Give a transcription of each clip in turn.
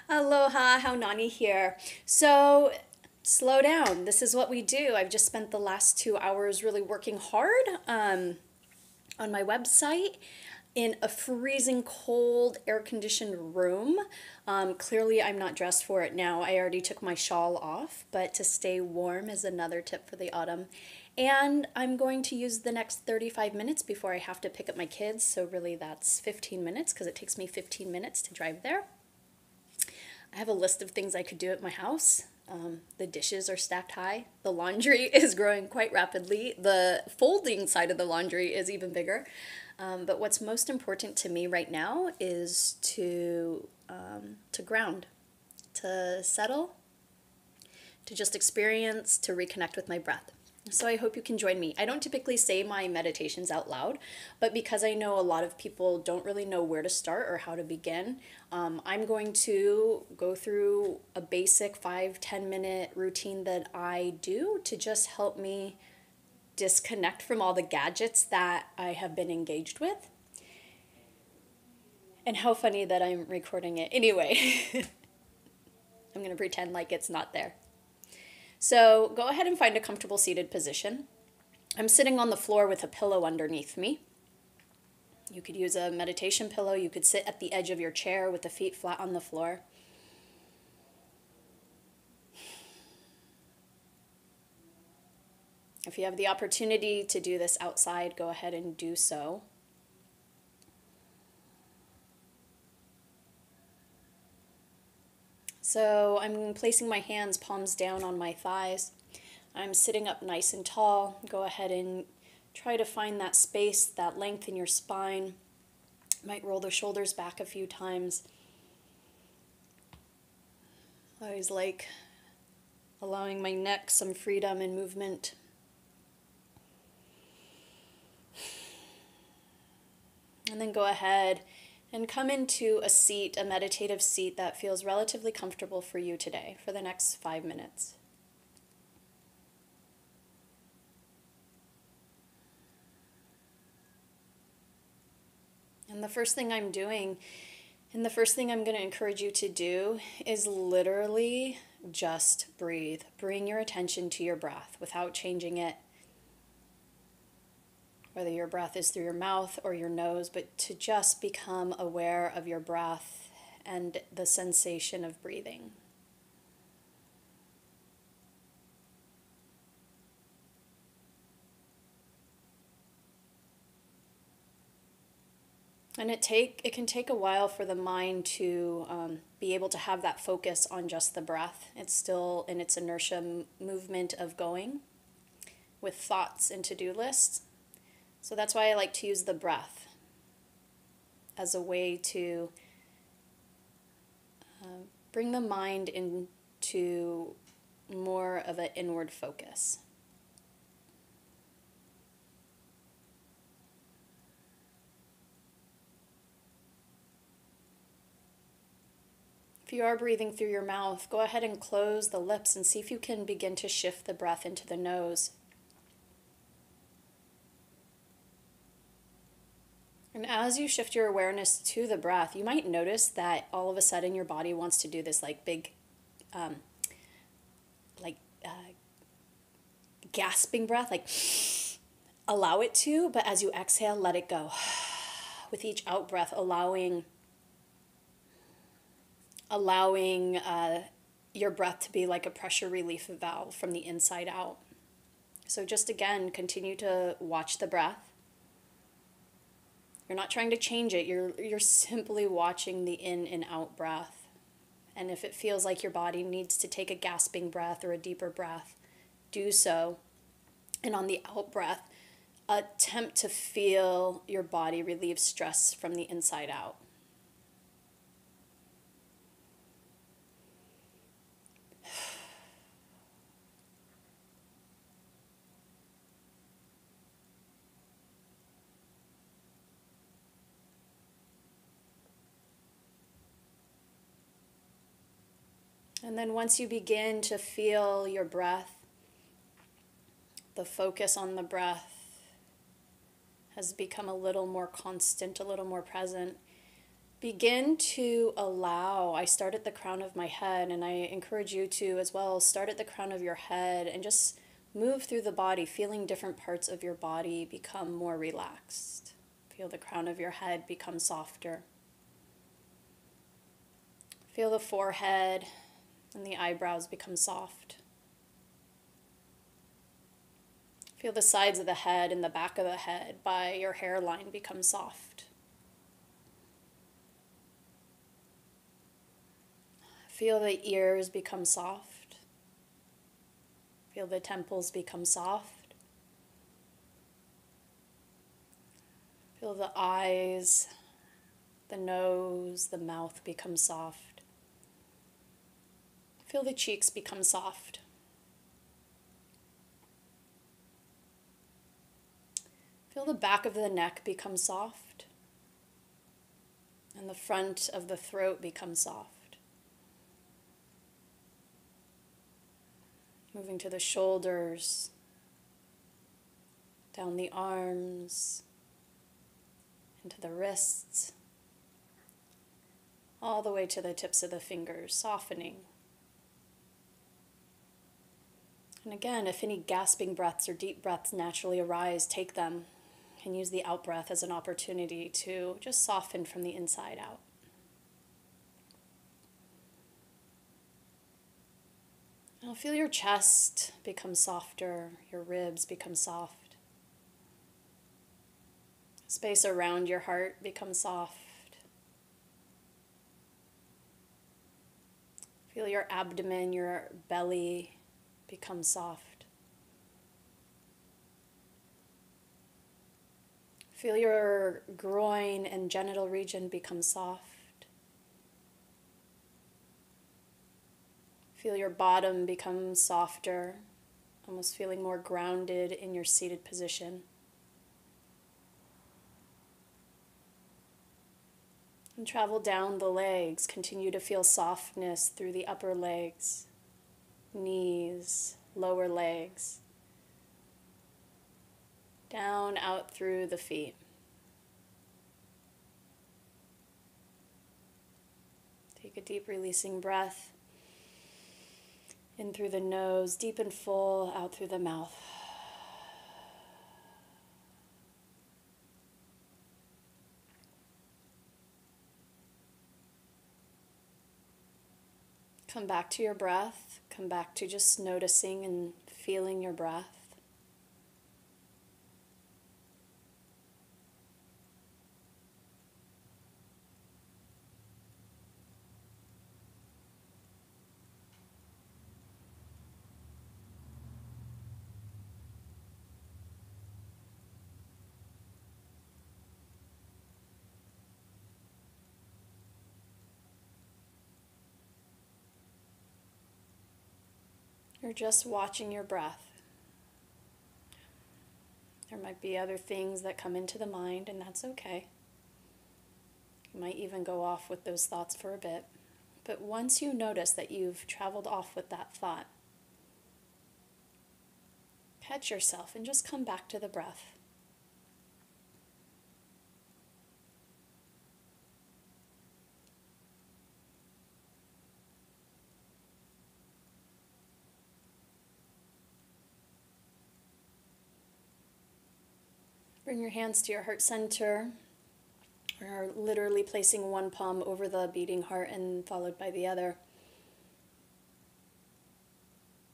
Aloha, how Nani here. So, slow down. This is what we do. I've just spent the last 2 hours really working hard on my website in a freezing cold air conditioned room. Clearly, I'm not dressed for it now. I already took my shawl off, but to stay warm is another tip for the autumn. And I'm going to use the next 35 minutes before I have to pick up my kids. So, really, that's 15 minutes because it takes me 15 minutes to drive there. I have a list of things I could do at my house. The dishes are stacked high. The laundry is growing quite rapidly. The folding side of the laundry is even bigger. But what's most important to me right now is to ground, to settle, to just experience, to reconnect with my breath. So I hope you can join me. I don't typically say my meditations out loud, but because I know a lot of people don't really know where to start or how to begin, I'm going to go through a basic 5-10 minute routine that I do to just help me disconnect from all the gadgets that I have been engaged with. And how funny that I'm recording it. Anyway, I'm going to pretend like it's not there. So go ahead and find a comfortable seated position. I'm sitting on the floor with a pillow underneath me. You could use a meditation pillow. You could sit at the edge of your chair with the feet flat on the floor. If you have the opportunity to do this outside, go ahead and do so. So I'm placing my hands palms down on my thighs. I'm sitting up nice and tall. Go ahead and try to find that space, that length in your spine. Might roll the shoulders back a few times. I always like allowing my neck some freedom and movement. And then go ahead and come into a seat, a meditative seat that feels relatively comfortable for you today for the next 5 minutes. And the first thing I'm doing, and the first thing I'm going to encourage you to do is literally just breathe. Bring your attention to your breath without changing it. Whether your breath is through your mouth or your nose, but to just become aware of your breath and the sensation of breathing. And it can take a while for the mind to be able to have that focus on just the breath. It's still in its inertia movement of going with thoughts and to-do lists. So that's why I like to use the breath as a way to bring the mind into more of an inward focus. If you are breathing through your mouth, go ahead and close the lips and see if you can begin to shift the breath into the nose. And as you shift your awareness to the breath, you might notice that all of a sudden your body wants to do this like big, like gasping breath, like allow it to, but as you exhale, let it go. With each out breath, allowing your breath to be like a pressure relief valve from the inside out. So just again, continue to watch the breath. You're not trying to change it. You're simply watching the in and out breath. And if it feels like your body needs to take a gasping breath or a deeper breath, do so. And on the out breath, attempt to feel your body relieve stress from the inside out. And then once you begin to feel your breath, the focus on the breath has become a little more constant, a little more present. begin to allow. I start at the crown of my head, and I encourage you to as well start at the crown of your head and just move through the body, feeling different parts of your body become more relaxed. Feel the crown of your head become softer. Feel the forehead and the eyebrows become soft. Feel the sides of the head and the back of the head by your hairline become soft. Feel the ears become soft. Feel the temples become soft. Feel the eyes, the nose, the mouth become soft. Feel the cheeks become soft. Feel the back of the neck become soft. And the front of the throat become soft. Moving to the shoulders, down the arms, into the wrists, all the way to the tips of the fingers, softening. And again, if any gasping breaths or deep breaths naturally arise, take them and use the out breath as an opportunity to just soften from the inside out. Now feel your chest become softer, your ribs become soft. Space around your heart becomes soft. Feel your abdomen, your belly become soft. Feel your groin and genital region become soft. Feel your bottom become softer, almost feeling more grounded in your seated position. And travel down the legs. Continue to feel softness through the upper legs, knees, lower legs. Down, out through the feet. Take a deep releasing breath. In through the nose, deep and full, out through the mouth. Come back to your breath. Come back to just noticing and feeling your breath. You're just watching your breath. There might be other things that come into the mind, and that's okay. You might even go off with those thoughts for a bit. But once you notice that you've traveled off with that thought, catch yourself and just come back to the breath. Bring your hands to your heart center. We're literally placing one palm over the beating heart and followed by the other.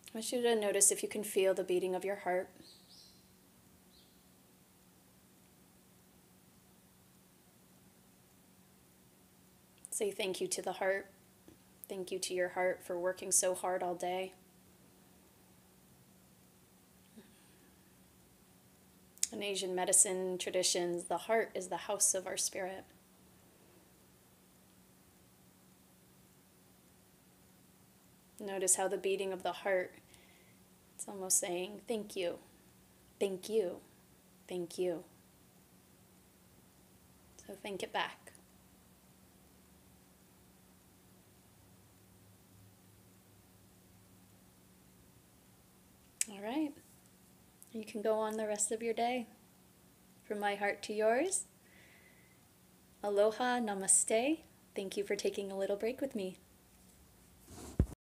I want you to notice if you can feel the beating of your heart. Say thank you to the heart. Thank you to your heart for working so hard all day. In Asian medicine traditions, the heart is the house of our spirit. Notice how the beating of the heart, it's almost saying, thank you, thank you, thank you. So think it back. All right. You can go on the rest of your day. From my heart to yours, Aloha Namaste. Thank you for taking a little break with me.